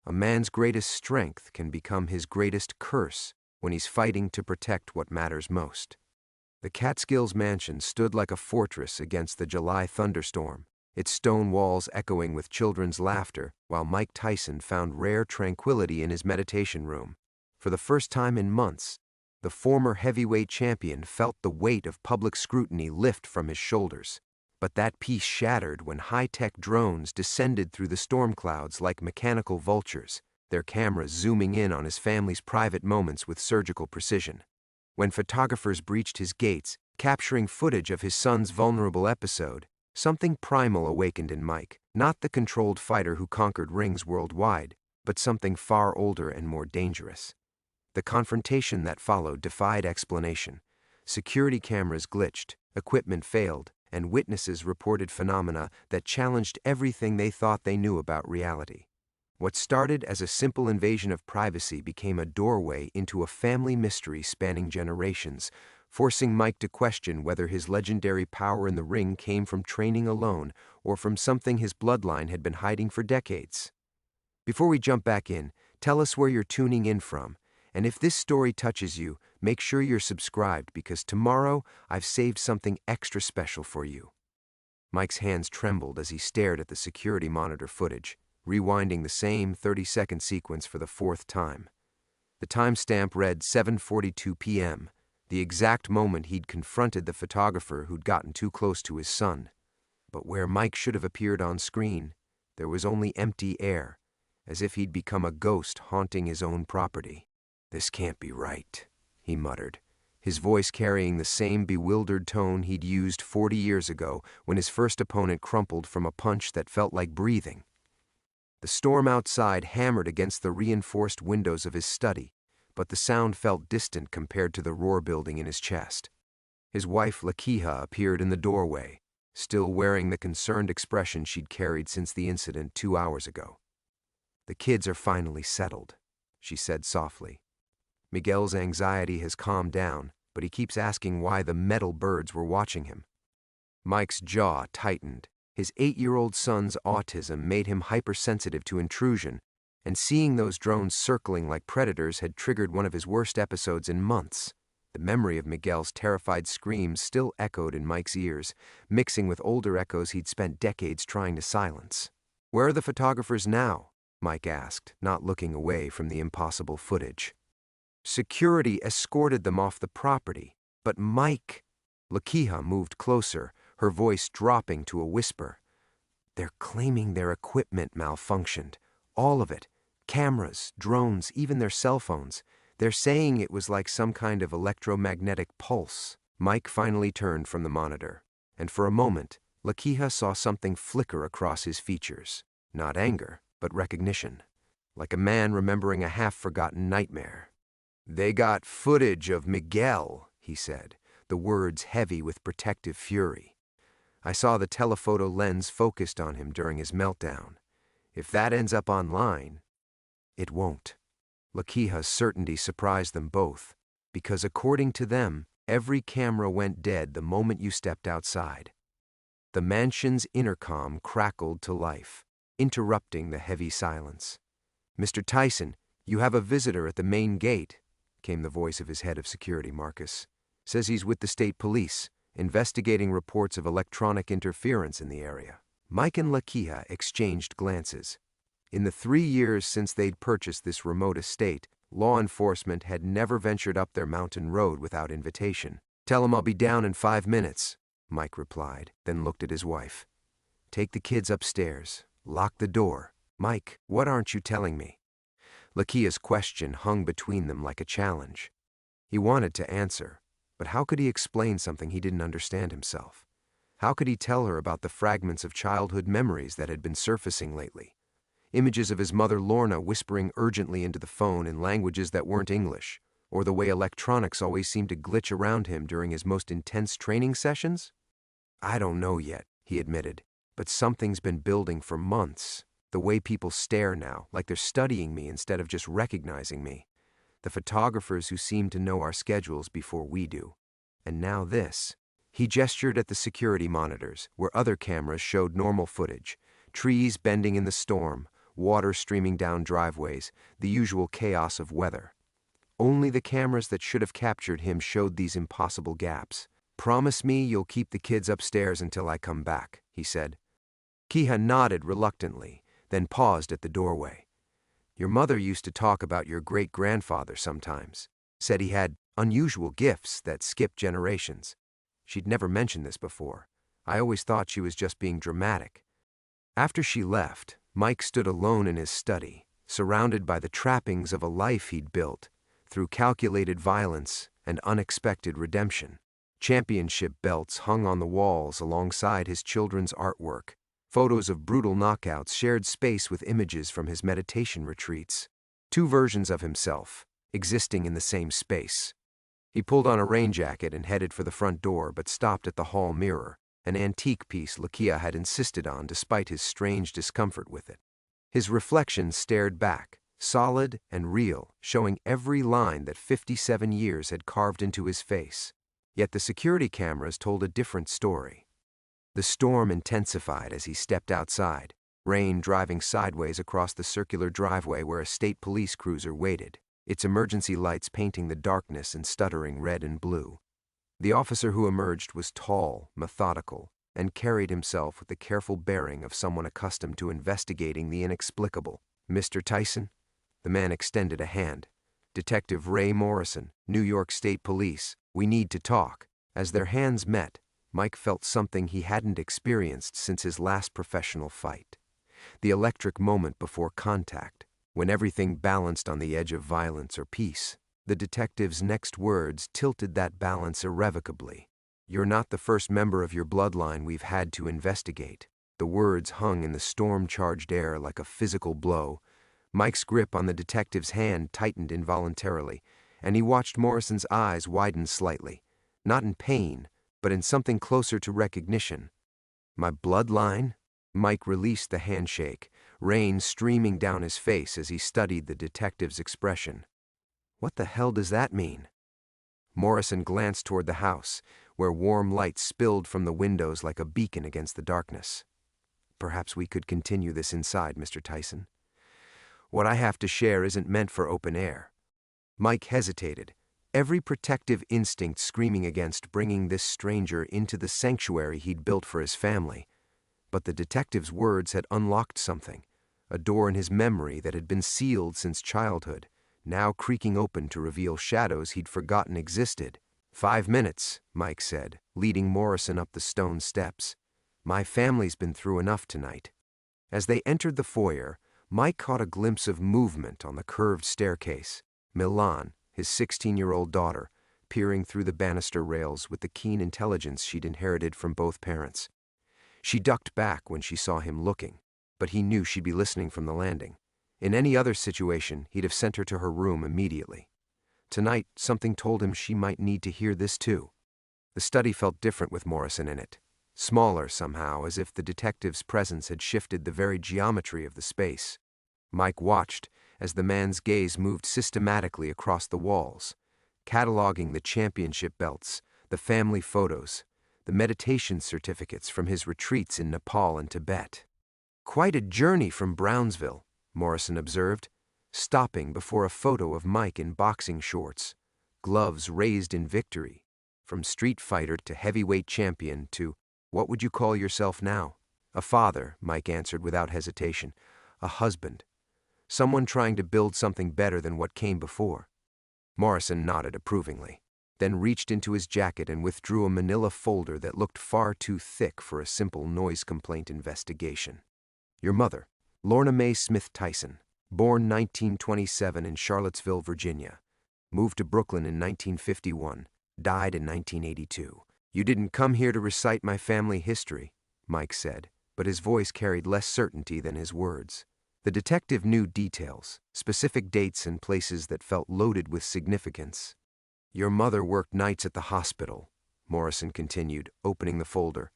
A man's greatest strength can become his greatest curse when he's fighting to protect what matters most. The Catskills mansion stood like a fortress against the July thunderstorm, its stone walls echoing with children's laughter, while Mike Tyson found rare tranquility in his meditation room. For the first time in months, the former heavyweight champion felt the weight of public scrutiny lift from his shoulders. But that peace shattered when high-tech drones descended through the storm clouds like mechanical vultures, their cameras zooming in on his family's private moments with surgical precision. When photographers breached his gates, capturing footage of his son's vulnerable episode, something primal awakened in Mike, not the controlled fighter who conquered rings worldwide, but something far older and more dangerous. The confrontation that followed defied explanation. Security cameras glitched, equipment failed, and witnesses reported phenomena that challenged everything they thought they knew about reality. What started as a simple invasion of privacy became a doorway into a family mystery spanning generations, forcing Mike to question whether his legendary power in the ring came from training alone or from something his bloodline had been hiding for decades. Before we jump back in, tell us where you're tuning in from, and if this story touches you, make sure you're subscribed because tomorrow I've saved something extra special for you. Mike's hands trembled as he stared at the security monitor footage, rewinding the same 30-second sequence for the fourth time. The timestamp read 7:42 p.m., the exact moment he'd confronted the photographer who'd gotten too close to his son. But where Mike should have appeared on screen, there was only empty air, as if he'd become a ghost haunting his own property. "This can't be right," he muttered, his voice carrying the same bewildered tone he'd used 40 years ago when his first opponent crumpled from a punch that felt like breathing. The storm outside hammered against the reinforced windows of his study, but the sound felt distant compared to the roar building in his chest. His wife, Lakeha, appeared in the doorway, still wearing the concerned expression she'd carried since the incident 2 hours ago. "The kids are finally settled," she said softly. "Miguel's anxiety has calmed down, but he keeps asking why the metal birds were watching him." Mike's jaw tightened. His 8-year-old son's autism made him hypersensitive to intrusion, and seeing those drones circling like predators had triggered one of his worst episodes in months. The memory of Miguel's terrified screams still echoed in Mike's ears, mixing with older echoes he'd spent decades trying to silence. "Where are the photographers now?" Mike asked, not looking away from the impossible footage. "Security escorted them off the property, but Mike—" Lakeha moved closer, her voice dropping to a whisper. "They're claiming their equipment malfunctioned. All of it. Cameras, drones, even their cell phones. They're saying it was like some kind of electromagnetic pulse." Mike finally turned from the monitor, and for a moment, Lakeha saw something flicker across his features. Not anger, but recognition. Like a man remembering a half-forgotten nightmare. "They got footage of Miguel," he said, the words heavy with protective fury. "I saw the telephoto lens focused on him during his meltdown. If that ends up online..." "It won't." Lakeha's certainty surprised them both, because according to them, every camera went dead the moment you stepped outside. The mansion's intercom crackled to life, interrupting the heavy silence. "Mr. Tyson, you have a visitor at the main gate," came the voice of his head of security, Marcus. "Says he's with the state police, investigating reports of electronic interference in the area." Mike and Lakeha exchanged glances. In the 3 years since they'd purchased this remote estate, law enforcement had never ventured up their mountain road without invitation. "Tell him I'll be down in 5 minutes," Mike replied, then looked at his wife. "Take the kids upstairs. Lock the door." "Mike, what aren't you telling me?" Lakeha's question hung between them like a challenge. He wanted to answer, but how could he explain something he didn't understand himself? How could he tell her about the fragments of childhood memories that had been surfacing lately? Images of his mother Lorna whispering urgently into the phone in languages that weren't English, or the way electronics always seemed to glitch around him during his most intense training sessions? "I don't know yet," he admitted, "but something's been building for months. The way people stare now, like they're studying me instead of just recognizing me. The photographers who seem to know our schedules before we do. And now this." He gestured at the security monitors, where other cameras showed normal footage. Trees bending in the storm, water streaming down driveways, the usual chaos of weather. Only the cameras that should have captured him showed these impossible gaps. "Promise me you'll keep the kids upstairs until I come back," he said. Kiha nodded reluctantly, then paused at the doorway. "Your mother used to talk about your great-grandfather sometimes. Said he had unusual gifts that skipped generations. She'd never mentioned this before. I always thought she was just being dramatic." After she left, Mike stood alone in his study, surrounded by the trappings of a life he'd built through calculated violence and unexpected redemption. Championship belts hung on the walls alongside his children's artwork. Photos of brutal knockouts shared space with images from his meditation retreats. Two versions of himself, existing in the same space. He pulled on a rain jacket and headed for the front door, but stopped at the hall mirror, an antique piece Lakia had insisted on despite his strange discomfort with it. His reflection stared back, solid and real, showing every line that 57 years had carved into his face. Yet the security cameras told a different story. The storm intensified as he stepped outside, rain driving sideways across the circular driveway where a state police cruiser waited, its emergency lights painting the darkness and stuttering red and blue. The officer who emerged was tall, methodical, and carried himself with the careful bearing of someone accustomed to investigating the inexplicable. "Mr. Tyson?" The man extended a hand. "Detective Ray Morrison, New York State Police. We need to talk." As their hands met, Mike felt something he hadn't experienced since his last professional fight. The electric moment before contact, when everything balanced on the edge of violence or peace. The detective's next words tilted that balance irrevocably. "You're not the first member of your bloodline we've had to investigate." The words hung in the storm-charged air like a physical blow. Mike's grip on the detective's hand tightened involuntarily, and he watched Morrison's eyes widen slightly, not in pain, but in something closer to recognition. "My bloodline?" Mike released the handshake, rain streaming down his face as he studied the detective's expression. "What the hell does that mean?" Morrison glanced toward the house, where warm light spilled from the windows like a beacon against the darkness. "Perhaps we could continue this inside, Mr. Tyson. What I have to share isn't meant for open air." Mike hesitated, every protective instinct screaming against bringing this stranger into the sanctuary he'd built for his family. But the detective's words had unlocked something, a door in his memory that had been sealed since childhood, now creaking open to reveal shadows he'd forgotten existed. "5 minutes," Mike said, leading Morrison up the stone steps. "My family's been through enough tonight." As they entered the foyer, Mike caught a glimpse of movement on the curved staircase. Milan, his 16-year-old daughter, peering through the banister rails with the keen intelligence she'd inherited from both parents. She ducked back when she saw him looking, but he knew she'd be listening from the landing. In any other situation, he'd have sent her to her room immediately. Tonight, something told him she might need to hear this too. The study felt different with Morrison in it. Smaller somehow, as if the detective's presence had shifted the very geometry of the space. Mike watched as the man's gaze moved systematically across the walls, cataloging the championship belts, the family photos, the meditation certificates from his retreats in Nepal and Tibet. "Quite a journey from Brownsville," Morrison observed, stopping before a photo of Mike in boxing shorts, gloves raised in victory. From street fighter to heavyweight champion to, "What would you call yourself now?" "A father," Mike answered without hesitation. "A husband. Someone trying to build something better than what came before." Morrison nodded approvingly, then reached into his jacket and withdrew a manila folder that looked far too thick for a simple noise complaint investigation. "Your mother, Lorna Mae Smith Tyson, born 1927 in Charlottesville, Virginia. Moved to Brooklyn in 1951, died in 1982. You didn't come here to recite my family history," Mike said, but his voice carried less certainty than his words. The detective knew details, specific dates and places that felt loaded with significance. "Your mother worked nights at the hospital," Morrison continued, opening the folder.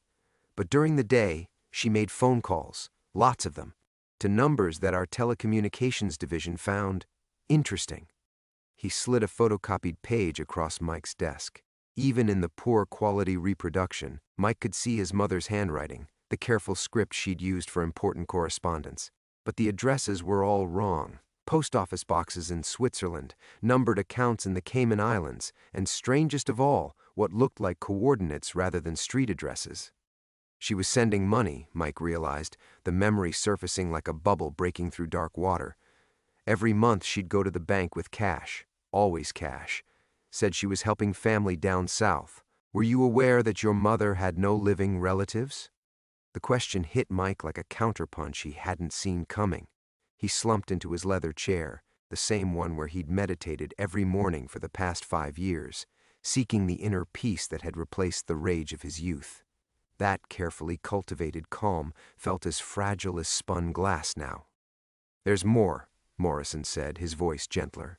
"But during the day, she made phone calls, lots of them, to numbers that our telecommunications division found interesting." He slid a photocopied page across Mike's desk. Even in the poor quality reproduction, Mike could see his mother's handwriting, the careful script she'd used for important correspondence. but the addresses were all wrong. Post office boxes in Switzerland, numbered accounts in the Cayman Islands, and strangest of all, what looked like coordinates rather than street addresses. She was sending money, Mike realized, the memory surfacing like a bubble breaking through dark water. Every month she'd go to the bank with cash, always cash. Said she was helping family down south. Were you aware that your mother had no living relatives? The question hit Mike like a counterpunch he hadn't seen coming. He slumped into his leather chair, the same one where he'd meditated every morning for the past 5 years, seeking the inner peace that had replaced the rage of his youth. That carefully cultivated calm felt as fragile as spun glass now. "There's more," Morrison said, his voice gentler.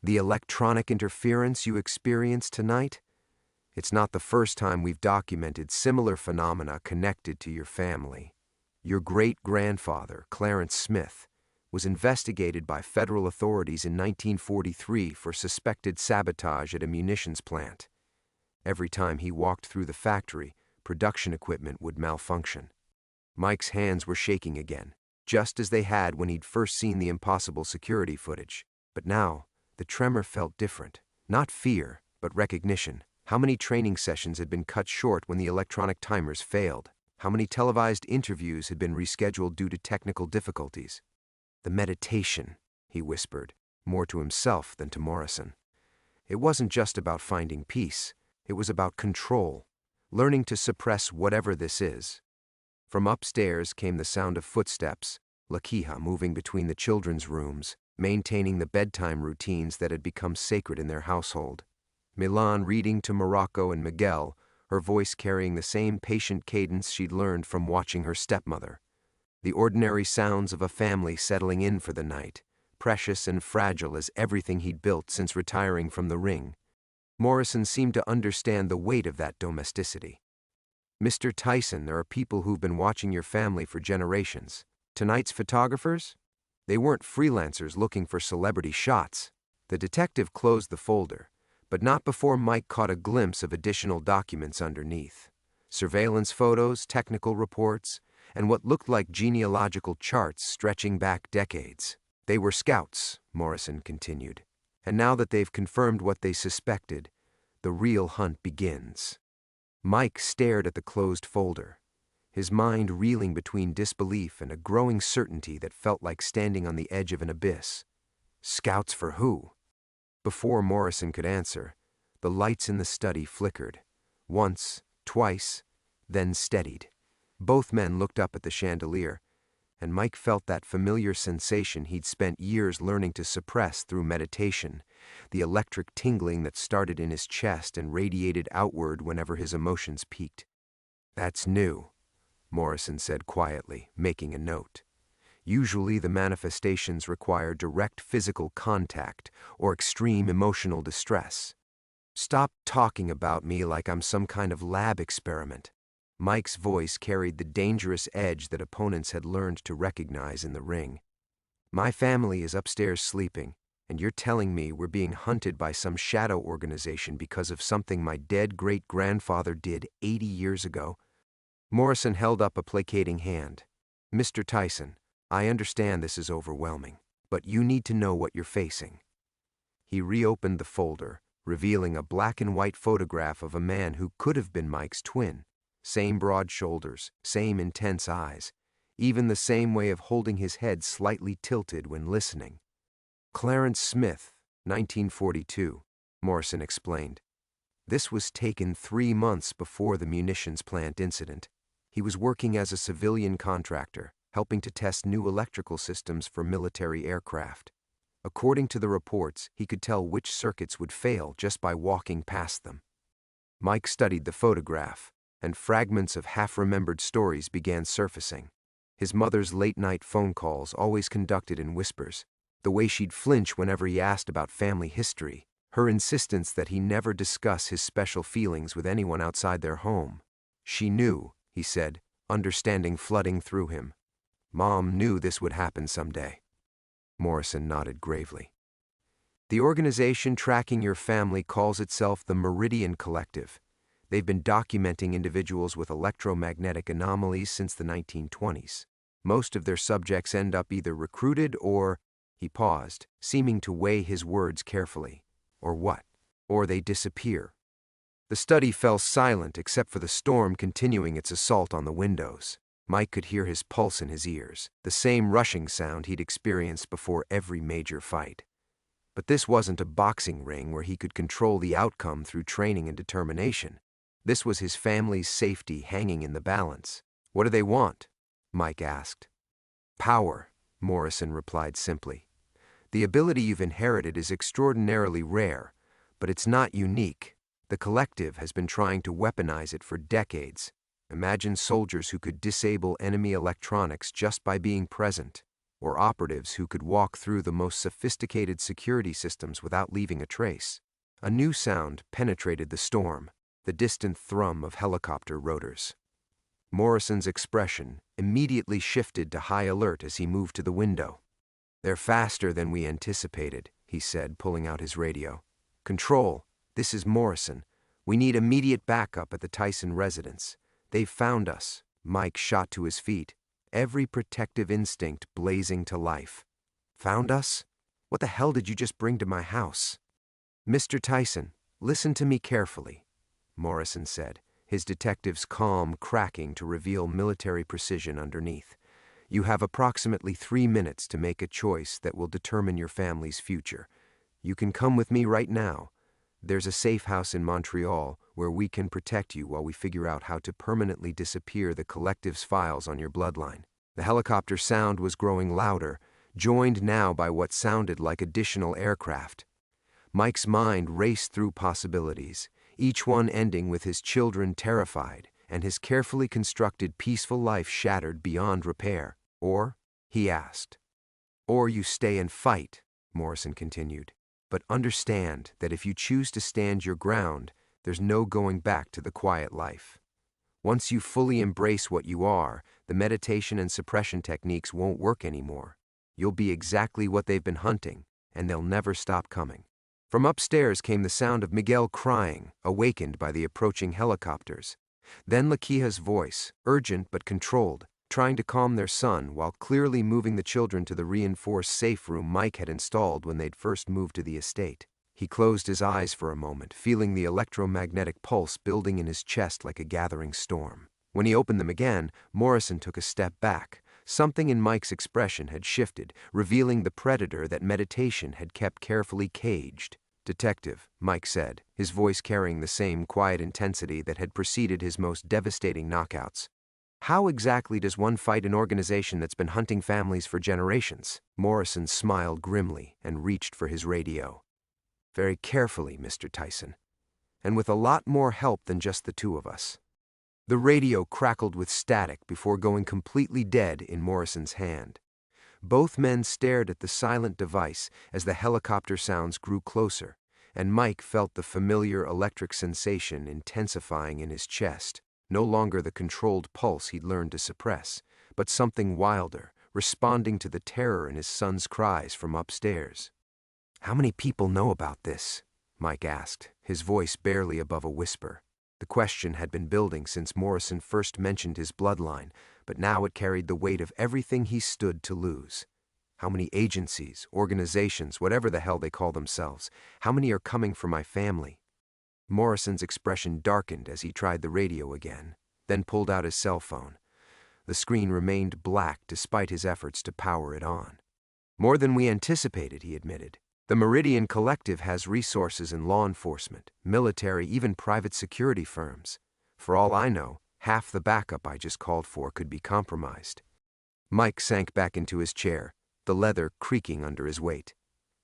"The electronic interference you experienced tonight? It's not the first time we've documented similar phenomena connected to your family. Your great-grandfather, Clarence Smith, was investigated by federal authorities in 1943 for suspected sabotage at a munitions plant. Every time he walked through the factory, production equipment would malfunction." Mike's hands were shaking again, just as they had when he'd first seen the impossible security footage. But now, the tremor felt different. Not fear, but recognition. How many training sessions had been cut short when the electronic timers failed? How many televised interviews had been rescheduled due to technical difficulties? "The meditation," he whispered, more to himself than to Morrison. It wasn't just about finding peace. It was about control, learning to suppress whatever this is. From upstairs came the sound of footsteps, Lakiha moving between the children's rooms, maintaining the bedtime routines that had become sacred in their household. Milan reading to Morocco and Miguel, her voice carrying the same patient cadence she'd learned from watching her stepmother. The ordinary sounds of a family settling in for the night, precious and fragile as everything he'd built since retiring from the ring. Morrison seemed to understand the weight of that domesticity. "Mr. Tyson, there are people who've been watching your family for generations. Tonight's photographers? They weren't freelancers looking for celebrity shots." The detective closed the folder, but not before Mike caught a glimpse of additional documents underneath. Surveillance photos, technical reports, and what looked like genealogical charts stretching back decades. "They were scouts," Morrison continued. "And now that they've confirmed what they suspected, the real hunt begins." Mike stared at the closed folder, his mind reeling between disbelief and a growing certainty that felt like standing on the edge of an abyss. Scouts for who? Before Morrison could answer, the lights in the study flickered. Once, twice, then steadied. Both men looked up at the chandelier, and Mike felt that familiar sensation he'd spent years learning to suppress through meditation, the electric tingling that started in his chest and radiated outward whenever his emotions peaked. "That's new," Morrison said quietly, making a note. "Usually the manifestations require direct physical contact or extreme emotional distress." "Stop talking about me like I'm some kind of lab experiment." Mike's voice carried the dangerous edge that opponents had learned to recognize in the ring. "My family is upstairs sleeping, and you're telling me we're being hunted by some shadow organization because of something my dead great-grandfather did 80 years ago?" Morrison held up a placating hand. "Mr. Tyson, I understand this is overwhelming, but you need to know what you're facing." He reopened the folder, revealing a black-and-white photograph of a man who could have been Mike's twin. Same broad shoulders, same intense eyes, even the same way of holding his head slightly tilted when listening. "Clarence Smith, 1942, Morrison explained. "This was taken 3 months before the munitions plant incident. He was working as a civilian contractor, helping to test new electrical systems for military aircraft. According to the reports, he could tell which circuits would fail just by walking past them." Mike studied the photograph, and fragments of half-remembered stories began surfacing. His mother's late-night phone calls, always conducted in whispers, the way she'd flinch whenever he asked about family history, her insistence that he never discuss his special feelings with anyone outside their home. "She knew," he said, understanding flooding through him. "Mom knew this would happen someday." Morrison nodded gravely. "The organization tracking your family calls itself the Meridian Collective. They've been documenting individuals with electromagnetic anomalies since the 1920s. Most of their subjects end up either recruited or, he paused, seeming to weigh his words carefully, or what? Or they disappear. The study fell silent except for the storm continuing its assault on the windows. Mike could hear his pulse in his ears, the same rushing sound he'd experienced before every major fight. But this wasn't a boxing ring where he could control the outcome through training and determination. This was his family's safety hanging in the balance. "What do they want?" Mike asked. "Power," Morrison replied simply. "The ability you've inherited is extraordinarily rare, but it's not unique. The collective has been trying to weaponize it for decades. Imagine soldiers who could disable enemy electronics just by being present, or operatives who could walk through the most sophisticated security systems without leaving a trace." A new sound penetrated the storm, the distant thrum of helicopter rotors. Morrison's expression immediately shifted to high alert as he moved to the window. "They're faster than we anticipated," he said, pulling out his radio. "Control, this is Morrison. We need immediate backup at the Tyson residence. They've found us." Mike shot to his feet, every protective instinct blazing to life. "Found us? What the hell did you just bring to my house?" "Mr. Tyson, listen to me carefully," Morrison said, his detective's calm cracking to reveal military precision underneath. "You have approximately 3 minutes to make a choice that will determine your family's future. You can come with me right now. There's a safe house in Montreal where we can protect you while we figure out how to permanently disappear the collective's files on your bloodline." The helicopter sound was growing louder, joined now by what sounded like additional aircraft. Mike's mind raced through possibilities, each one ending with his children terrified and his carefully constructed peaceful life shattered beyond repair. "Or?" he asked. "Or you stay and fight," Morrison continued. "But understand that if you choose to stand your ground, there's no going back to the quiet life. Once you fully embrace what you are, the meditation and suppression techniques won't work anymore. You'll be exactly what they've been hunting, and they'll never stop coming." From upstairs came the sound of Miguel crying, awakened by the approaching helicopters. Then Lakiha's voice, urgent but controlled, trying to calm their son while clearly moving the children to the reinforced safe room Mike had installed when they'd first moved to the estate. He closed his eyes for a moment, feeling the electromagnetic pulse building in his chest like a gathering storm. When he opened them again, Morrison took a step back. Something in Mike's expression had shifted, revealing the predator that meditation had kept carefully caged. "Detective," Mike said, his voice carrying the same quiet intensity that had preceded his most devastating knockouts. "How exactly does one fight an organization that's been hunting families for generations?" Morrison smiled grimly and reached for his radio. "Very carefully, Mr. Tyson, and with a lot more help than just the two of us." The radio crackled with static before going completely dead in Morrison's hand. Both men stared at the silent device as the helicopter sounds grew closer, and Mike felt the familiar electric sensation intensifying in his chest, no longer the controlled pulse he'd learned to suppress, but something wilder, responding to the terror in his son's cries from upstairs. "How many people know about this?" Mike asked, his voice barely above a whisper. The question had been building since Morrison first mentioned his bloodline, but now it carried the weight of everything he stood to lose. "How many agencies, organizations, whatever the hell they call themselves, how many are coming for my family?" Morrison's expression darkened as he tried the radio again, then pulled out his cell phone. The screen remained black despite his efforts to power it on. "More than we anticipated," he admitted. "The Meridian Collective has resources in law enforcement, military, even private security firms. For all I know, half the backup I just called for could be compromised." Mike sank back into his chair, the leather creaking under his weight.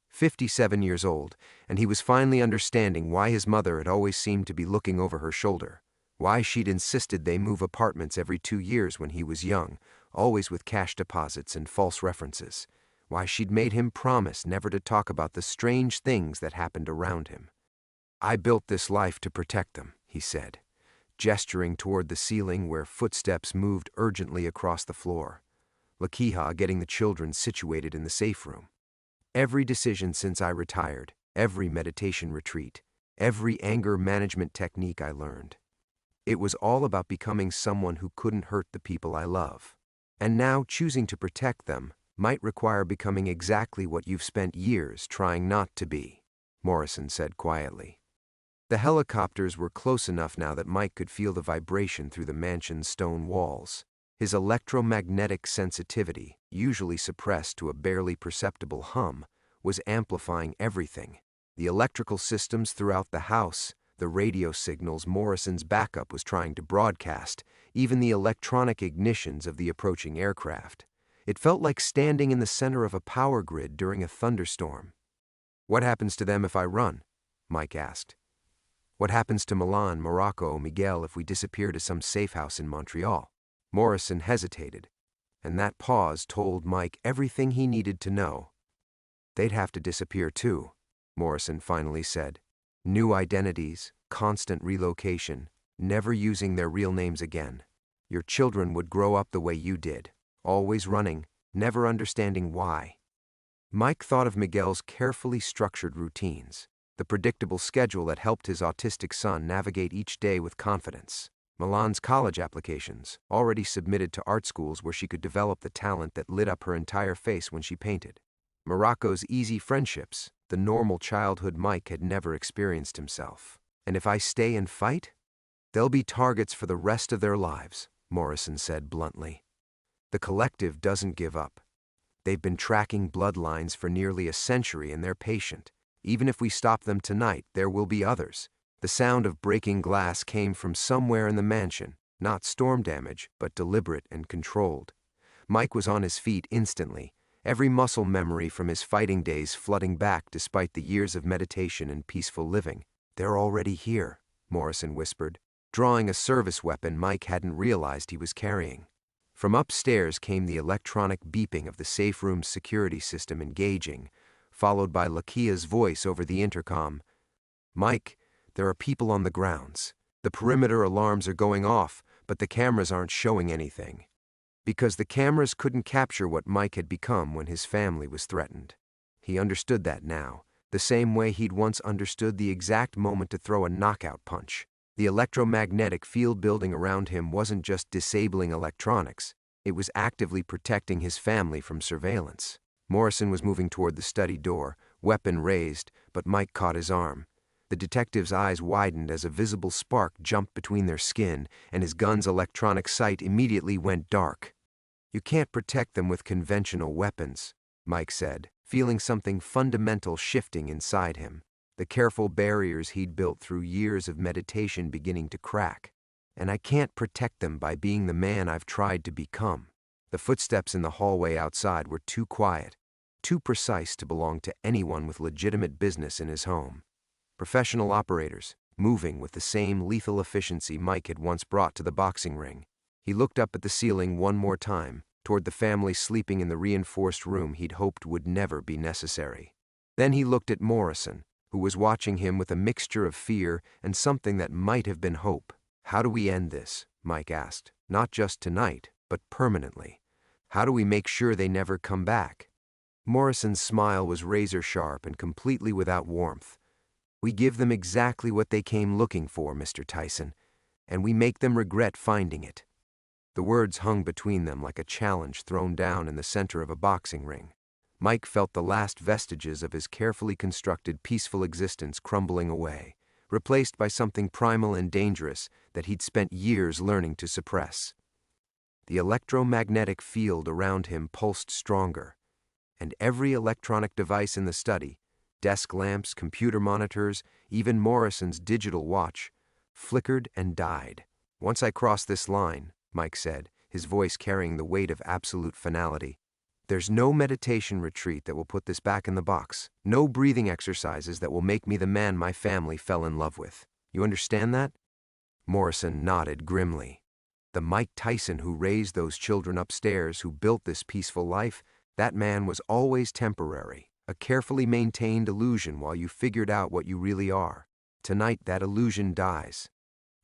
57 years old, and he was finally understanding why his mother had always seemed to be looking over her shoulder, why she'd insisted they move apartments every 2 years when he was young, always with cash deposits and false references. Why she'd made him promise never to talk about the strange things that happened around him. "I built this life to protect them," he said, gesturing toward the ceiling where footsteps moved urgently across the floor. Lakiha getting the children situated in the safe room. "Every decision since I retired, every meditation retreat, every anger management technique I learned. It was all about becoming someone who couldn't hurt the people I love. And now choosing to protect them might require becoming exactly what you've spent years trying not to be, Morrison said quietly. The helicopters were close enough now that Mike could feel the vibration through the mansion's stone walls. His electromagnetic sensitivity, usually suppressed to a barely perceptible hum, was amplifying everything. The electrical systems throughout the house, the radio signals Morrison's backup was trying to broadcast, even the electronic ignitions of the approaching aircraft. It felt like standing in the center of a power grid during a thunderstorm. "What happens to them if I run?" Mike asked. "What happens to Milan, Morocco, Miguel if we disappear to some safe house in Montreal?" Morrison hesitated, and that pause told Mike everything he needed to know. "They'd have to disappear too," Morrison finally said. "New identities, constant relocation, never using their real names again. Your children would grow up the way you did, always running, never understanding why." Mike thought of Miguel's carefully structured routines, the predictable schedule that helped his autistic son navigate each day with confidence. Milan's college applications, already submitted to art schools where she could develop the talent that lit up her entire face when she painted. Morocco's easy friendships, the normal childhood Mike had never experienced himself. "And if I stay and fight, they'll be targets for the rest of their lives," Morrison said bluntly. "The collective doesn't give up. They've been tracking bloodlines for nearly a century and they're patient. Even if we stop them tonight, there will be others." The sound of breaking glass came from somewhere in the mansion, not storm damage, but deliberate and controlled. Mike was on his feet instantly, every muscle memory from his fighting days flooding back despite the years of meditation and peaceful living. "They're already here," Morrison whispered, drawing a service weapon Mike hadn't realized he was carrying. From upstairs came the electronic beeping of the safe room's security system engaging, followed by Lakia's voice over the intercom. "Mike, there are people on the grounds. The perimeter alarms are going off, but the cameras aren't showing anything." Because the cameras couldn't capture what Mike had become when his family was threatened. He understood that now, the same way he'd once understood the exact moment to throw a knockout punch. The electromagnetic field building around him wasn't just disabling electronics, it was actively protecting his family from surveillance. Morrison was moving toward the study door, weapon raised, but Mike caught his arm. The detective's eyes widened as a visible spark jumped between their skin, and his gun's electronic sight immediately went dark. "You can't protect them with conventional weapons," Mike said, feeling something fundamental shifting inside him, the careful barriers he'd built through years of meditation beginning to crack. "And I can't protect them by being the man I've tried to become." The footsteps in the hallway outside were too quiet, too precise to belong to anyone with legitimate business in his home. Professional operators, moving with the same lethal efficiency Mike had once brought to the boxing ring. He looked up at the ceiling one more time, toward the family sleeping in the reinforced room he'd hoped would never be necessary. Then he looked at Morrison, who was watching him with a mixture of fear and something that might have been hope. "How do we end this?" Mike asked. "Not just tonight, but permanently. How do we make sure they never come back?" Morrison's smile was razor-sharp and completely without warmth. "We give them exactly what they came looking for, Mr. Tyson, and we make them regret finding it." The words hung between them like a challenge thrown down in the center of a boxing ring. Mike felt the last vestiges of his carefully constructed peaceful existence crumbling away, replaced by something primal and dangerous that he'd spent years learning to suppress. The electromagnetic field around him pulsed stronger, and every electronic device in the study, desk lamps, computer monitors, even Morrison's digital watch, flickered and died. "Once I cross this line," Mike said, his voice carrying the weight of absolute finality, "there's no meditation retreat that will put this back in the box, no breathing exercises that will make me the man my family fell in love with. You understand that?" Morrison nodded grimly. The Mike Tyson who raised those children upstairs, who built this peaceful life, that man was always temporary. A carefully maintained illusion while you figured out what you really are. Tonight that illusion dies.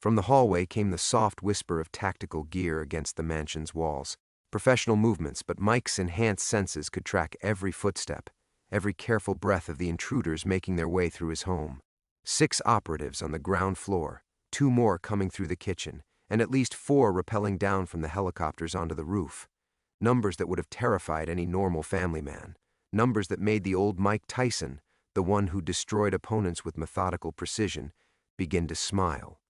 From the hallway came the soft whisper of tactical gear against the mansion's walls. Professional movements, but Mike's enhanced senses could track every footstep, every careful breath of the intruders making their way through his home. 6 operatives on the ground floor, 2 more coming through the kitchen, and at least 4 rappelling down from the helicopters onto the roof. Numbers that would have terrified any normal family man. Numbers that made the old Mike Tyson, the one who destroyed opponents with methodical precision, begin to smile.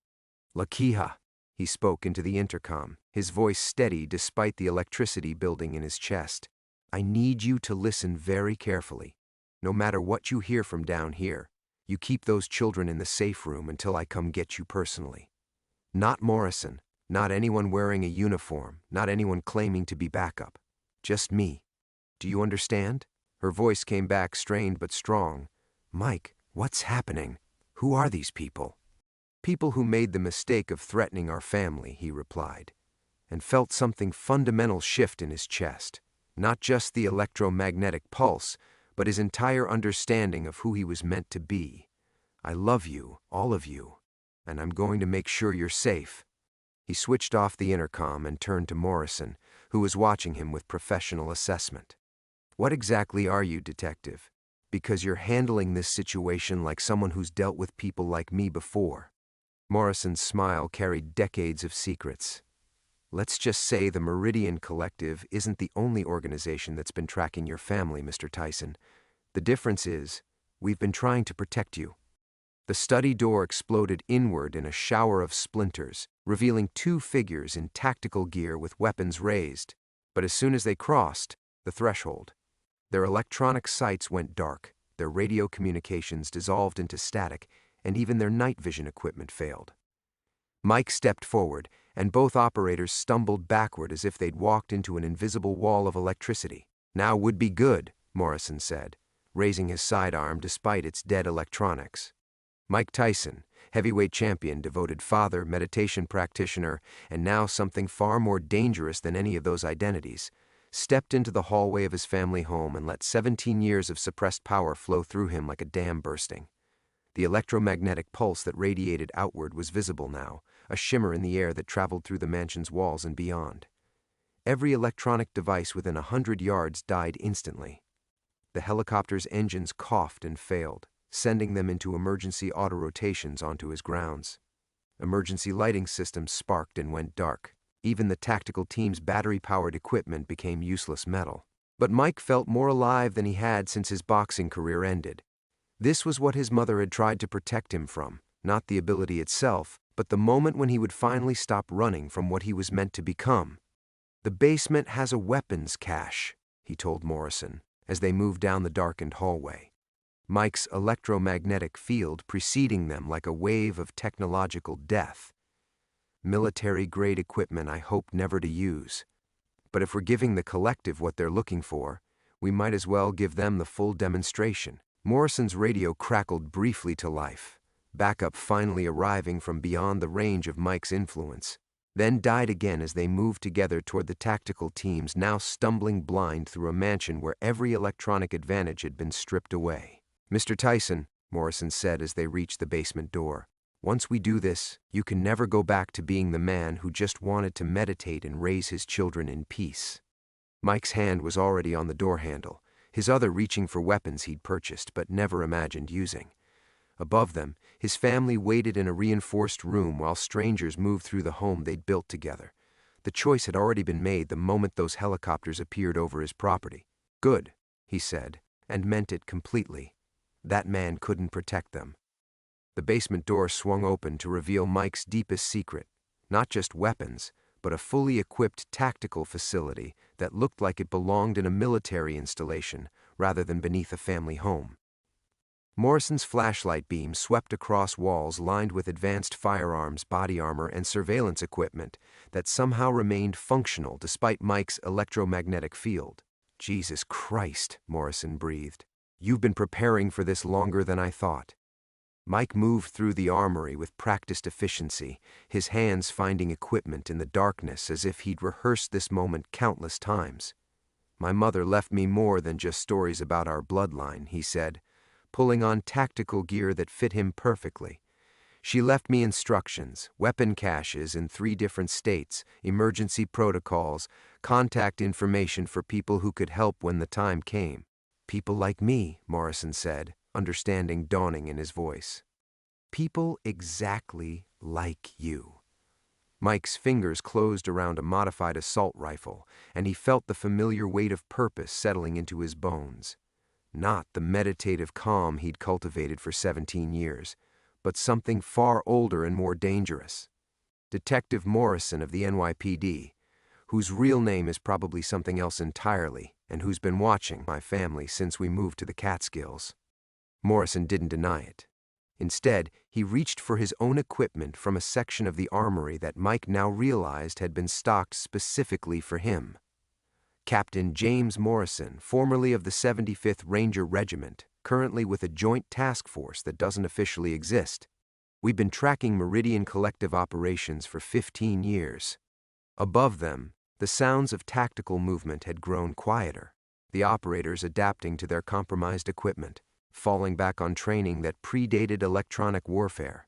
"Lakiha," he spoke into the intercom, his voice steady despite the electricity building in his chest. "I need you to listen very carefully. No matter what you hear from down here, you keep those children in the safe room until I come get you personally. Not Morrison, not anyone wearing a uniform, not anyone claiming to be backup. Just me. Do you understand?" Her voice came back strained but strong. "Mike, what's happening? Who are these people?" "People who made the mistake of threatening our family," he replied, and felt something fundamental shift in his chest. Not just the electromagnetic pulse, but his entire understanding of who he was meant to be. "I love you, all of you, and I'm going to make sure you're safe." He switched off the intercom and turned to Morrison, who was watching him with professional assessment. "What exactly are you, detective? Because you're handling this situation like someone who's dealt with people like me before." Morrison's smile carried decades of secrets. "Let's just say the Meridian Collective isn't the only organization that's been tracking your family, Mr. Tyson. The difference is, we've been trying to protect you." The study door exploded inward in a shower of splinters, revealing two figures in tactical gear with weapons raised. But as soon as they crossed the threshold, their electronic sights went dark, their radio communications dissolved into static, and even their night vision equipment failed. Mike stepped forward, and both operators stumbled backward as if they'd walked into an invisible wall of electricity. "Now would be good," Morrison said, raising his sidearm despite its dead electronics. Mike Tyson, heavyweight champion, devoted father, meditation practitioner, and now something far more dangerous than any of those identities, stepped into the hallway of his family home and let 17 years of suppressed power flow through him like a dam bursting. The electromagnetic pulse that radiated outward was visible now, a shimmer in the air that traveled through the mansion's walls and beyond. Every electronic device within 100 yards died instantly. The helicopter's engines coughed and failed, sending them into emergency auto-rotations onto his grounds. Emergency lighting systems sparked and went dark. Even the tactical team's battery-powered equipment became useless metal. But Mike felt more alive than he had since his boxing career ended. This was what his mother had tried to protect him from, not the ability itself, but the moment when he would finally stop running from what he was meant to become. "The basement has a weapons cache," he told Morrison, as they moved down the darkened hallway. Mike's electromagnetic field preceding them like a wave of technological death. "Military-grade equipment I hope never to use. But if we're giving the collective what they're looking for, we might as well give them the full demonstration." Morrison's radio crackled briefly to life, backup finally arriving from beyond the range of Mike's influence, then died again as they moved together toward the tactical teams now stumbling blind through a mansion where every electronic advantage had been stripped away. "Mr. Tyson," Morrison said as they reached the basement door, "once we do this, you can never go back to being the man who just wanted to meditate and raise his children in peace." Mike's hand was already on the door handle, his other reaching for weapons he'd purchased but never imagined using. Above them, his family waited in a reinforced room while strangers moved through the home they'd built together. The choice had already been made the moment those helicopters appeared over his property. "Good," he said, and meant it completely. That man couldn't protect them. The basement door swung open to reveal Mike's deepest secret, not just weapons, but a fully equipped tactical facility that looked like it belonged in a military installation rather than beneath a family home. Morrison's flashlight beam swept across walls lined with advanced firearms, body armor, and surveillance equipment that somehow remained functional despite Mike's electromagnetic field. "Jesus Christ," Morrison breathed. "You've been preparing for this longer than I thought." Mike moved through the armory with practiced efficiency, his hands finding equipment in the darkness as if he'd rehearsed this moment countless times. "My mother left me more than just stories about our bloodline," he said, pulling on tactical gear that fit him perfectly. "She left me instructions, weapon caches in 3 different states, emergency protocols, contact information for people who could help when the time came." "People like me," Morrison said, understanding dawning in his voice. "People exactly like you." Mike's fingers closed around a modified assault rifle, and he felt the familiar weight of purpose settling into his bones. Not the meditative calm he'd cultivated for 17 years, but something far older and more dangerous. Detective Morrison of the NYPD, whose real name is probably something else entirely, and who's been watching my family since we moved to the Catskills. Morrison didn't deny it. Instead, he reached for his own equipment from a section of the armory that Mike now realized had been stocked specifically for him. Captain James Morrison, formerly of the 75th Ranger Regiment, currently with a joint task force that doesn't officially exist. We've been tracking Meridian Collective operations for 15 years. Above them, the sounds of tactical movement had grown quieter, the operators adapting to their compromised equipment, falling back on training that predated electronic warfare.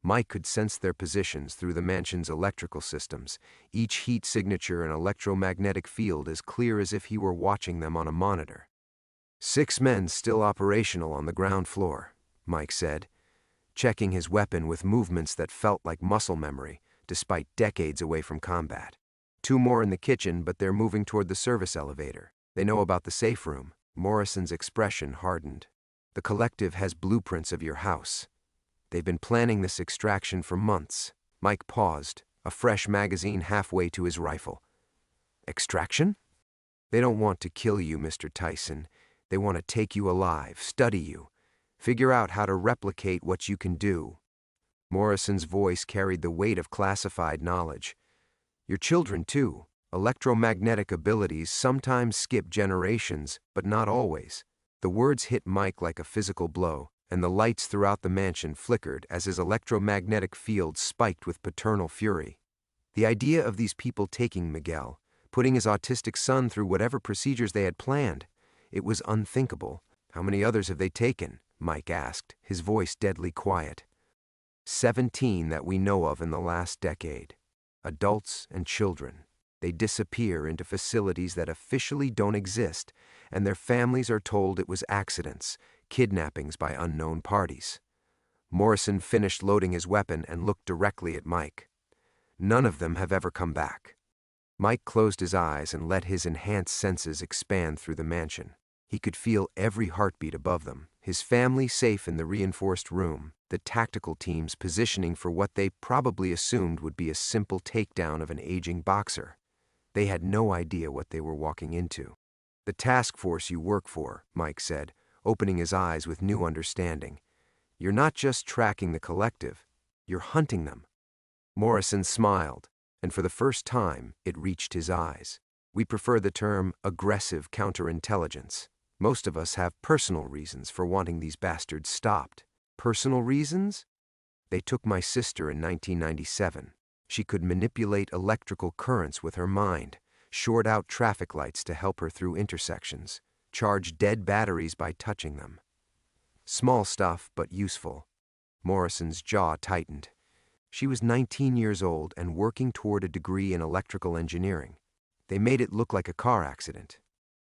Mike could sense their positions through the mansion's electrical systems, each heat signature and electromagnetic field as clear as if he were watching them on a monitor. 6 men still operational on the ground floor, Mike said, checking his weapon with movements that felt like muscle memory, despite decades away from combat. 2 more in the kitchen, but they're moving toward the service elevator. They know about the safe room. Morrison's expression hardened. The collective has blueprints of your house. They've been planning this extraction for months. Mike paused, a fresh magazine halfway to his rifle. Extraction? They don't want to kill you, Mr. Tyson. They want to take you alive, study you, figure out how to replicate what you can do. Morrison's voice carried the weight of classified knowledge. Your children, too. Electromagnetic abilities sometimes skip generations, but not always. The words hit Mike like a physical blow, and the lights throughout the mansion flickered as his electromagnetic field spiked with paternal fury. The idea of these people taking Miguel, putting his autistic son through whatever procedures they had planned, it was unthinkable. How many others have they taken? Mike asked, his voice deadly quiet. 17 that we know of in the last decade. Adults and children. They disappear into facilities that officially don't exist, and their families are told it was accidents, kidnappings by unknown parties. Morrison finished loading his weapon and looked directly at Mike. None of them have ever come back. Mike closed his eyes and let his enhanced senses expand through the mansion. He could feel every heartbeat above them, his family safe in the reinforced room, the tactical teams positioning for what they probably assumed would be a simple takedown of an aging boxer. They had no idea what they were walking into. The task force you work for, Mike said, opening his eyes with new understanding. You're not just tracking the collective, you're hunting them. Morrison smiled, and for the first time, it reached his eyes. We prefer the term aggressive counterintelligence. Most of us have personal reasons for wanting these bastards stopped. Personal reasons? They took my sister in 1997. She could manipulate electrical currents with her mind, short out traffic lights to help her through intersections, charge dead batteries by touching them. Small stuff, but useful. Morrison's jaw tightened. She was 19 years old and working toward a degree in electrical engineering. They made it look like a car accident.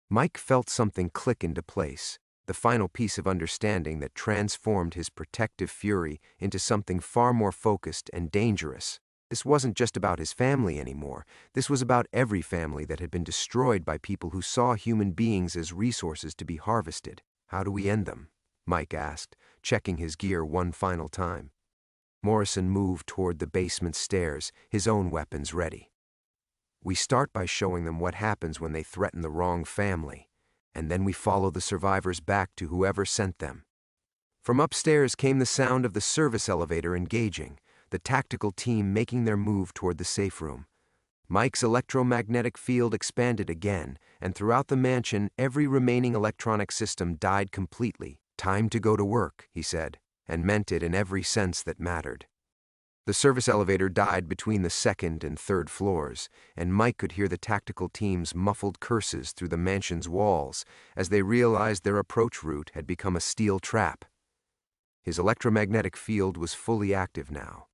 Mike felt something click into place, the final piece of understanding that transformed his protective fury into something far more focused and dangerous. This wasn't just about his family anymore. This was about every family that had been destroyed by people who saw human beings as resources to be harvested. How do we end them? Mike asked, checking his gear one final time. Morrison moved toward the basement stairs, his own weapons ready. We start by showing them what happens when they threaten the wrong family, and then we follow the survivors back to whoever sent them. From upstairs came the sound of the service elevator engaging, the tactical team making their move toward the safe room. Mike's electromagnetic field expanded again, and throughout the mansion, every remaining electronic system died completely. Time to go to work, he said, and meant it in every sense that mattered. The service elevator died between the 2nd and 3rd floors, and Mike could hear the tactical team's muffled curses through the mansion's walls as they realized their approach route had become a steel trap. His electromagnetic field was fully active now,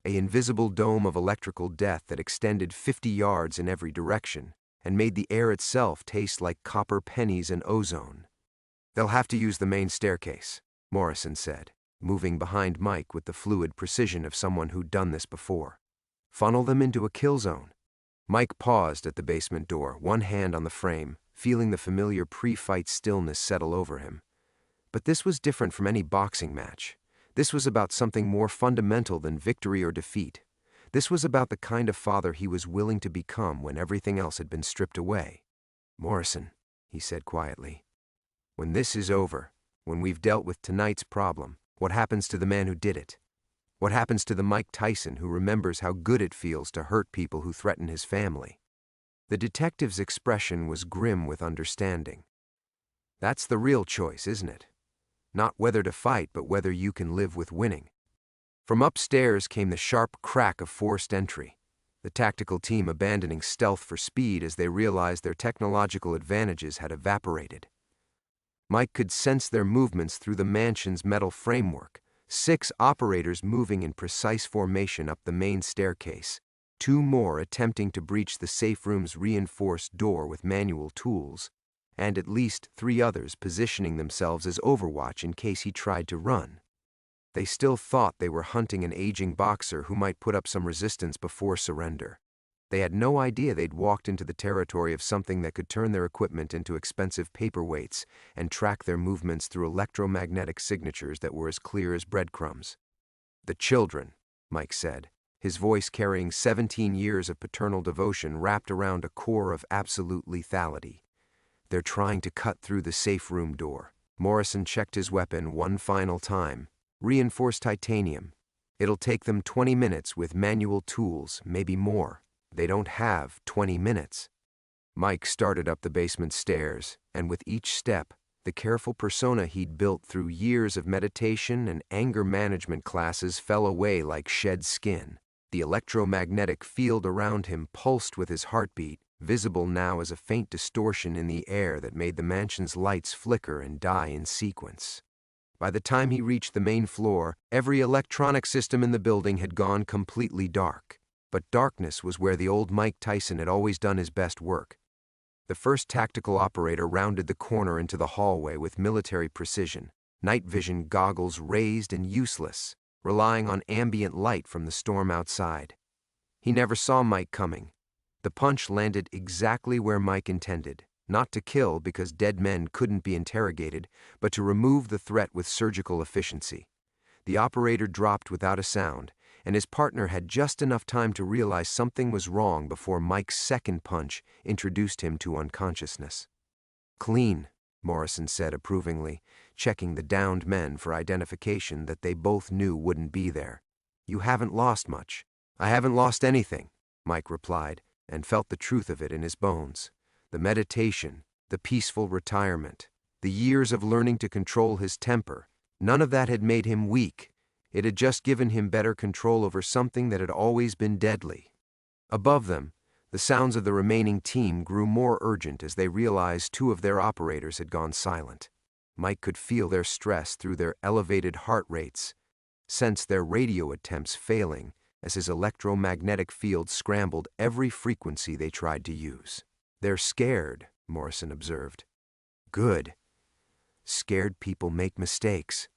an invisible dome of electrical death that extended 50 yards in every direction and made the air itself taste like copper pennies and ozone. They'll have to use the main staircase, Morrison said, moving behind Mike with the fluid precision of someone who'd done this before. Funnel them into a kill zone. Mike paused at the basement door, one hand on the frame, feeling the familiar pre-fight stillness settle over him. But this was different from any boxing match. This was about something more fundamental than victory or defeat. This was about the kind of father he was willing to become when everything else had been stripped away. "Morrison," he said quietly, "when this is over, when we've dealt with tonight's problem, what happens to the man who did it? What happens to the Mike Tyson who remembers how good it feels to hurt people who threaten his family?" The detective's expression was grim with understanding. "That's the real choice, isn't it? Not whether to fight, but whether you can live with winning." From upstairs came the sharp crack of forced entry, the tactical team abandoning stealth for speed as they realized their technological advantages had evaporated. Mike could sense their movements through the mansion's metal framework, 6 operators moving in precise formation up the main staircase, 2 more attempting to breach the safe room's reinforced door with manual tools, and at least 3 others positioning themselves as overwatch in case he tried to run. They still thought they were hunting an aging boxer who might put up some resistance before surrender. They had no idea they'd walked into the territory of something that could turn their equipment into expensive paperweights and track their movements through electromagnetic signatures that were as clear as breadcrumbs. "The children," Mike said, his voice carrying 17 years of paternal devotion wrapped around a core of absolute lethality. "They're trying to cut through the safe room door." Morrison checked his weapon one final time. "Reinforced titanium. It'll take them 20 minutes with manual tools, maybe more. They don't have 20 minutes. Mike started up the basement stairs, and with each step, the careful persona he'd built through years of meditation and anger management classes fell away like shed skin. The electromagnetic field around him pulsed with his heartbeat, visible now as a faint distortion in the air that made the mansion's lights flicker and die in sequence. By the time he reached the main floor, every electronic system in the building had gone completely dark. But darkness was where the old Mike Tyson had always done his best work. The first tactical operator rounded the corner into the hallway with military precision, night vision goggles raised and useless, relying on ambient light from the storm outside. He never saw Mike coming. The punch landed exactly where Mike intended, not to kill because dead men couldn't be interrogated, but to remove the threat with surgical efficiency. The operator dropped without a sound, and his partner had just enough time to realize something was wrong before Mike's second punch introduced him to unconsciousness. "Clean," Morrison said approvingly, checking the downed men for identification that they both knew wouldn't be there. "You haven't lost much." "I haven't lost anything," Mike replied, and felt the truth of it in his bones. The meditation, the peaceful retirement, the years of learning to control his temper, none of that had made him weak. It had just given him better control over something that had always been deadly. Above them, the sounds of the remaining team grew more urgent as they realized 2 of their operators had gone silent. Mike could feel their stress through their elevated heart rates, sense their radio attempts failing as his electromagnetic field scrambled every frequency they tried to use. "They're scared," Morrison observed. "Good. Scared people make mistakes."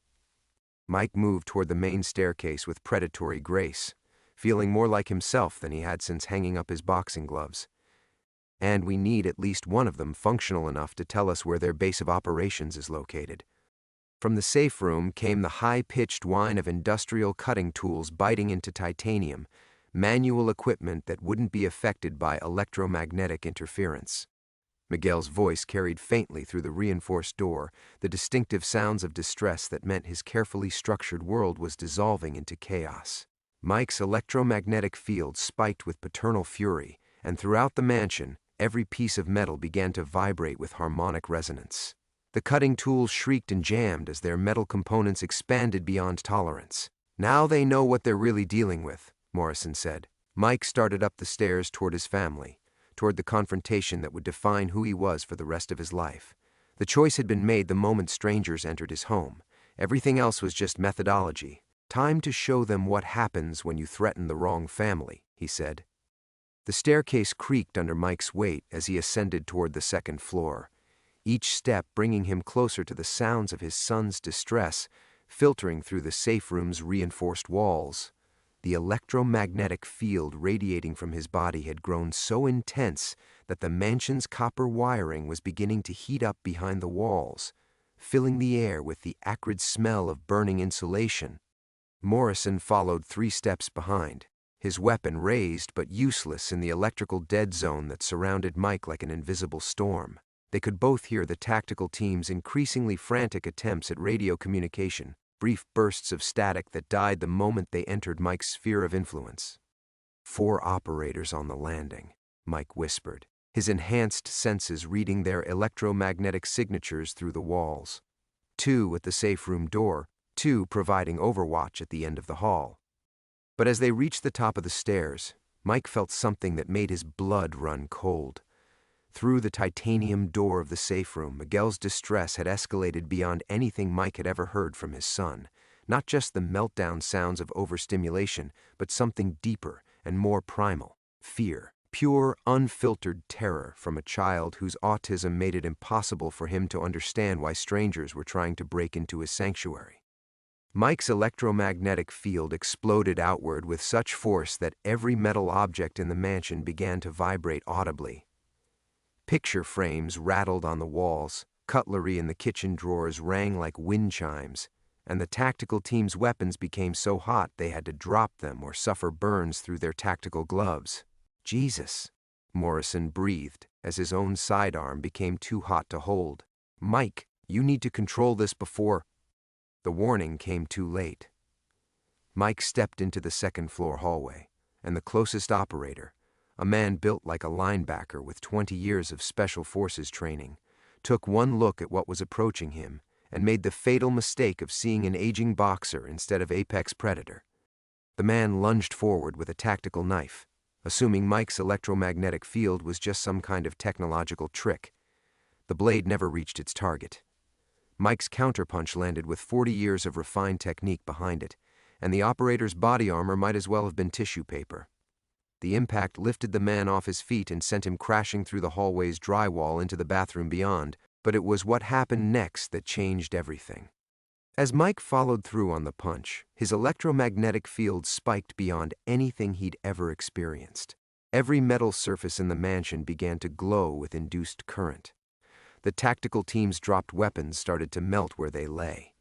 Mike moved toward the main staircase with predatory grace, feeling more like himself than he had since hanging up his boxing gloves. "And we need at least one of them functional enough to tell us where their base of operations is located." From the safe room came the high-pitched whine of industrial cutting tools biting into titanium, manual equipment that wouldn't be affected by electromagnetic interference. Miguel's voice carried faintly through the reinforced door, the distinctive sounds of distress that meant his carefully structured world was dissolving into chaos. Mike's electromagnetic field spiked with paternal fury, and throughout the mansion, every piece of metal began to vibrate with harmonic resonance. The cutting tools shrieked and jammed as their metal components expanded beyond tolerance. "Now they know what they're really dealing with," Morrison said. Mike started up the stairs toward his family, toward the confrontation that would define who he was for the rest of his life. The choice had been made the moment strangers entered his home. Everything else was just methodology. "Time to show them what happens when you threaten the wrong family," he said. The staircase creaked under Mike's weight as he ascended toward the second floor, each step bringing him closer to the sounds of his son's distress, filtering through the safe room's reinforced walls. The electromagnetic field radiating from his body had grown so intense that the mansion's copper wiring was beginning to heat up behind the walls, filling the air with the acrid smell of burning insulation. Morrison followed 3 steps behind, his weapon raised but useless in the electrical dead zone that surrounded Mike like an invisible storm. They could both hear the tactical team's increasingly frantic attempts at radio communication, brief bursts of static that died the moment they entered Mike's sphere of influence. 4 operators on the landing, Mike whispered, his enhanced senses reading their electromagnetic signatures through the walls. 2 at the safe room door, 2 providing overwatch at the end of the hall. But as they reached the top of the stairs, Mike felt something that made his blood run cold. Through the titanium door of the safe room, Miguel's distress had escalated beyond anything Mike had ever heard from his son. Not just the meltdown sounds of overstimulation, but something deeper and more primal: fear. Pure, unfiltered terror from a child whose autism made it impossible for him to understand why strangers were trying to break into his sanctuary. Mike's electromagnetic field exploded outward with such force that every metal object in the mansion began to vibrate audibly. Picture frames rattled on the walls, cutlery in the kitchen drawers rang like wind chimes, and the tactical team's weapons became so hot they had to drop them or suffer burns through their tactical gloves. "Jesus," Morrison breathed as his own sidearm became too hot to hold. "Mike, you need to control this before—" The warning came too late. Mike stepped into the second-floor hallway, and the closest operator, a man built like a linebacker with 20 years of special forces training, took one look at what was approaching him and made the fatal mistake of seeing an aging boxer instead of apex predator. The man lunged forward with a tactical knife, assuming Mike's electromagnetic field was just some kind of technological trick. The blade never reached its target. Mike's counterpunch landed with 40 years of refined technique behind it, and the operator's body armor might as well have been tissue paper. The impact lifted the man off his feet and sent him crashing through the hallway's drywall into the bathroom beyond, but it was what happened next that changed everything. As Mike followed through on the punch, his electromagnetic field spiked beyond anything he'd ever experienced. Every metal surface in the mansion began to glow with induced current. The tactical team's dropped weapons started to melt where they lay,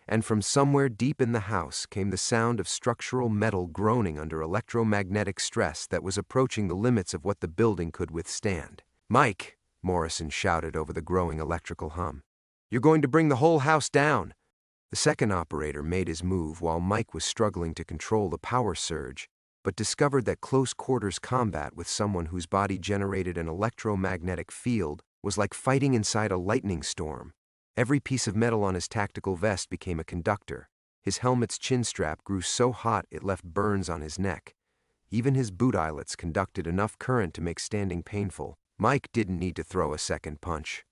and from somewhere deep in the house came the sound of structural metal groaning under electromagnetic stress that was approaching the limits of what the building could withstand. "Mike," Morrison shouted over the growing electrical hum, "you're going to bring the whole house down." The second operator made his move while Mike was struggling to control the power surge, but discovered that close-quarters combat with someone whose body generated an electromagnetic field was like fighting inside a lightning storm. Every piece of metal on his tactical vest became a conductor. His helmet's chin strap grew so hot it left burns on his neck. Even his boot eyelets conducted enough current to make standing painful. Mike didn't need to throw a second punch.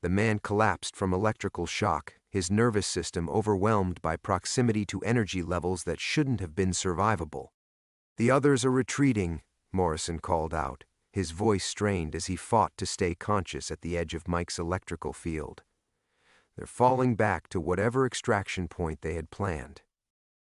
The man collapsed from electrical shock, his nervous system overwhelmed by proximity to energy levels that shouldn't have been survivable. "The others are retreating," Morrison called out, his voice strained as he fought to stay conscious at the edge of Mike's electrical field. "They're falling back to whatever extraction point they had planned."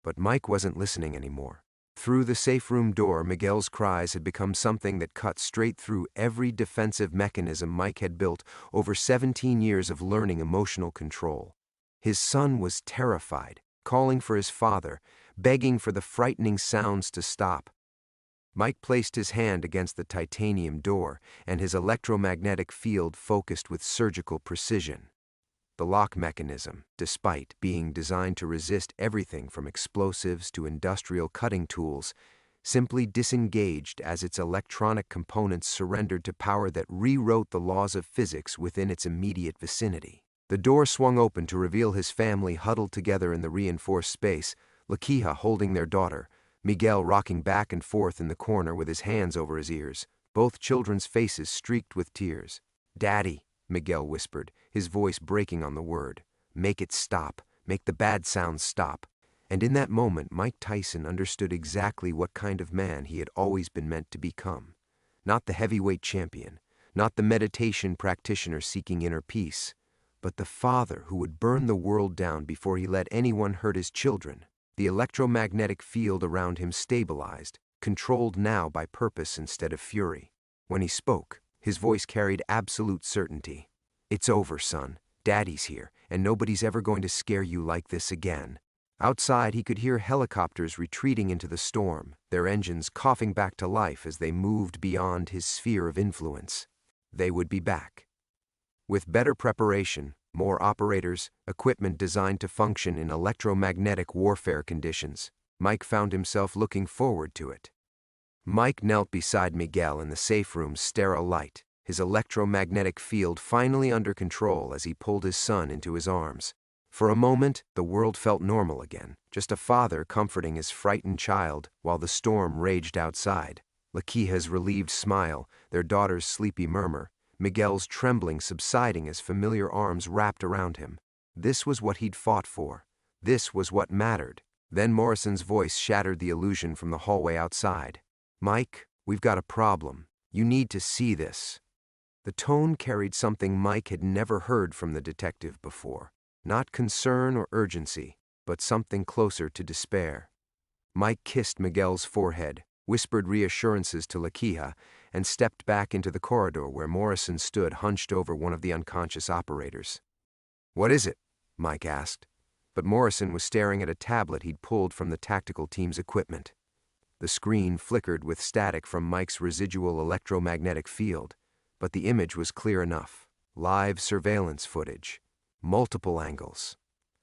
But Mike wasn't listening anymore. Through the safe room door, Miguel's cries had become something that cut straight through every defensive mechanism Mike had built over 17 years of learning emotional control. His son was terrified, calling for his father, begging for the frightening sounds to stop. Mike placed his hand against the titanium door, and his electromagnetic field focused with surgical precision. The lock mechanism, despite being designed to resist everything from explosives to industrial cutting tools, simply disengaged as its electronic components surrendered to power that rewrote the laws of physics within its immediate vicinity. The door swung open to reveal his family huddled together in the reinforced space, Lakeha holding their daughter, Miguel rocking back and forth in the corner with his hands over his ears, both children's faces streaked with tears. "Daddy," Miguel whispered, his voice breaking on the word. "Make it stop. Make the bad sounds stop." And in that moment, Mike Tyson understood exactly what kind of man he had always been meant to become. Not the heavyweight champion, not the meditation practitioner seeking inner peace, but the father who would burn the world down before he let anyone hurt his children. The electromagnetic field around him stabilized, controlled now by purpose instead of fury. When he spoke, his voice carried absolute certainty. "It's over, son. Daddy's here, and nobody's ever going to scare you like this again." Outside, he could hear helicopters retreating into the storm, their engines coughing back to life as they moved beyond his sphere of influence. They would be back. With better preparation, more operators, equipment designed to function in electromagnetic warfare conditions, Mike found himself looking forward to it. Mike knelt beside Miguel in the safe room's sterile light, his electromagnetic field finally under control as he pulled his son into his arms. For a moment, the world felt normal again, just a father comforting his frightened child while the storm raged outside. Laquija's relieved smile, their daughter's sleepy murmur, Miguel's trembling subsiding as familiar arms wrapped around him. This was what he'd fought for. This was what mattered. Then Morrison's voice shattered the illusion from the hallway outside. "Mike, we've got a problem. You need to see this." The tone carried something Mike had never heard from the detective before. Not concern or urgency, but something closer to despair. Mike kissed Miguel's forehead, whispered reassurances to Laquija, and stepped back into the corridor where Morrison stood hunched over one of the unconscious operators. "What is it?" Mike asked, but Morrison was staring at a tablet he'd pulled from the tactical team's equipment. The screen flickered with static from Mike's residual electromagnetic field, but the image was clear enough. Live surveillance footage. Multiple angles.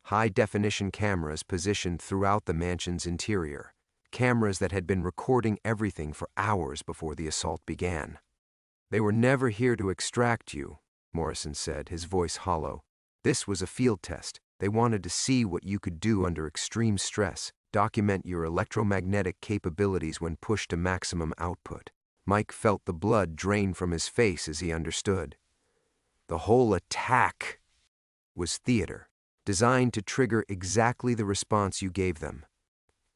High-definition cameras positioned throughout the mansion's interior. Cameras that had been recording everything for hours before the assault began. "They were never here to extract you," Morrison said, his voice hollow. "This was a field test. They wanted to see what you could do under extreme stress, document your electromagnetic capabilities when pushed to maximum output." Mike felt the blood drain from his face as he understood. The whole attack was theater, designed to trigger exactly the response you gave them.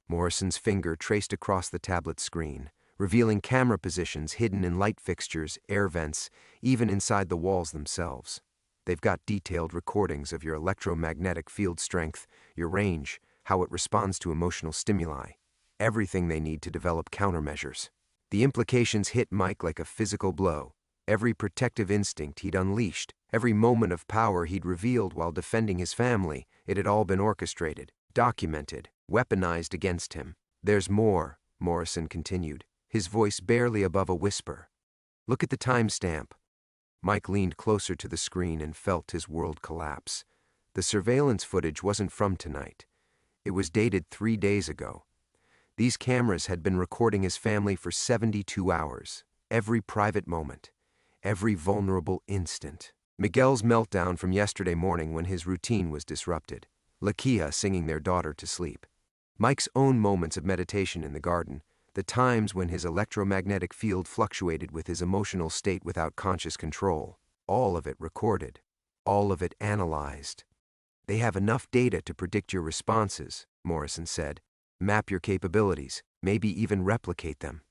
Morrison's finger traced across the tablet screen, revealing camera positions hidden in light fixtures, air vents, even inside the walls themselves. "They've got detailed recordings of your electromagnetic field strength, your range, how it responds to emotional stimuli, everything they need to develop countermeasures." The implications hit Mike like a physical blow. Every protective instinct he'd unleashed, every moment of power he'd revealed while defending his family, it had all been orchestrated, documented, weaponized against him. "There's more," Morrison continued, his voice barely above a whisper. "Look at the timestamp." Mike leaned closer to the screen and felt his world collapse. The surveillance footage wasn't from tonight. It was dated 3 days ago. These cameras had been recording his family for 72 hours, every private moment, every vulnerable instant. Miguel's meltdown from yesterday morning when his routine was disrupted, Laquija singing their daughter to sleep, Mike's own moments of meditation in the garden, the times when his electromagnetic field fluctuated with his emotional state without conscious control, all of it recorded, all of it analyzed. "They have enough data to predict your responses," Morrison said, "map your capabilities, maybe even replicate them."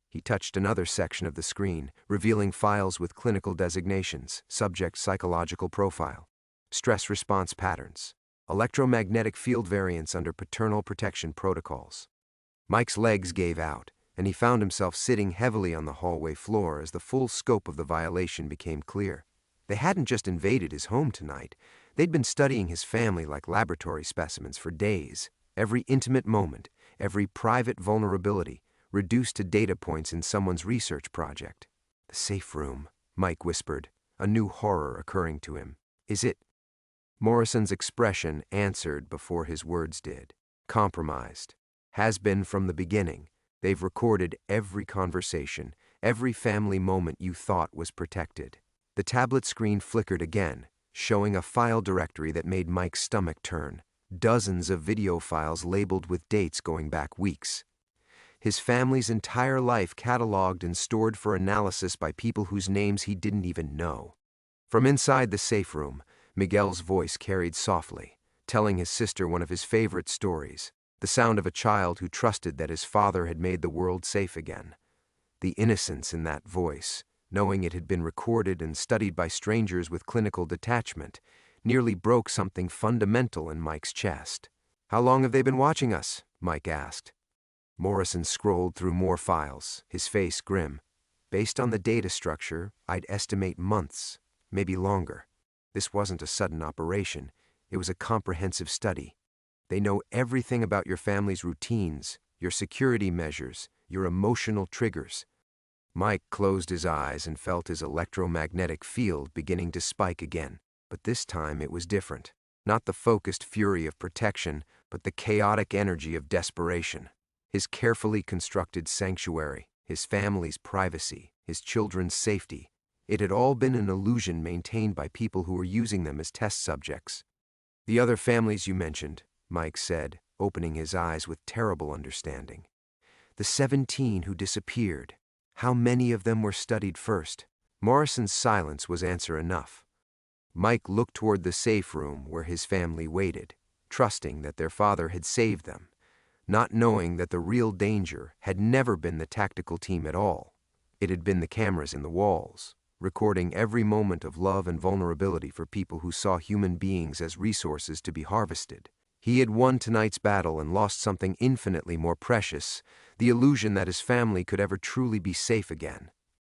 He touched another section of the screen, revealing files with clinical designations, subject psychological profile, stress response patterns, electromagnetic field variants under paternal protection protocols. Mike's legs gave out, and he found himself sitting heavily on the hallway floor as the full scope of the violation became clear. They hadn't just invaded his home tonight. They'd been studying his family like laboratory specimens for days. Every intimate moment, every private vulnerability, reduced to data points in someone's research project. "The safe room," Mike whispered, a new horror occurring to him. "Is it?" Morrison's expression answered before his words did. "Compromised. Has been from the beginning. They've recorded every conversation, every family moment you thought was protected." The tablet screen flickered again, showing a file directory that made Mike's stomach turn. Dozens of video files labeled with dates going back weeks. His family's entire life cataloged and stored for analysis by people whose names he didn't even know. From inside the safe room, Miguel's voice carried softly, telling his sister one of his favorite stories, the sound of a child who trusted that his father had made the world safe again. The innocence in that voice, knowing it had been recorded and studied by strangers with clinical detachment, nearly broke something fundamental in Mike's chest. How long have they been watching us? Mike asked. Morrison scrolled through more files, his face grim. Based on the data structure, I'd estimate months, maybe longer. This wasn't a sudden operation. It was a comprehensive study. They know everything about your family's routines, your security measures, your emotional triggers. Mike closed his eyes and felt his electromagnetic field beginning to spike again. But this time it was different. Not the focused fury of protection, but the chaotic energy of desperation. His carefully constructed sanctuary, his family's privacy, his children's safety. It had all been an illusion maintained by people who were using them as test subjects. The other families you mentioned, Mike said, opening his eyes with terrible understanding. The 17 who disappeared. How many of them were studied first? Morrison's silence was answer enough. Mike looked toward the safe room where his family waited, trusting that their father had saved them, not knowing that the real danger had never been the tactical team at all. It had been the cameras in the walls, recording every moment of love and vulnerability for people who saw human beings as resources to be harvested. He had won tonight's battle and lost something infinitely more precious, the illusion that his family could ever truly be safe again.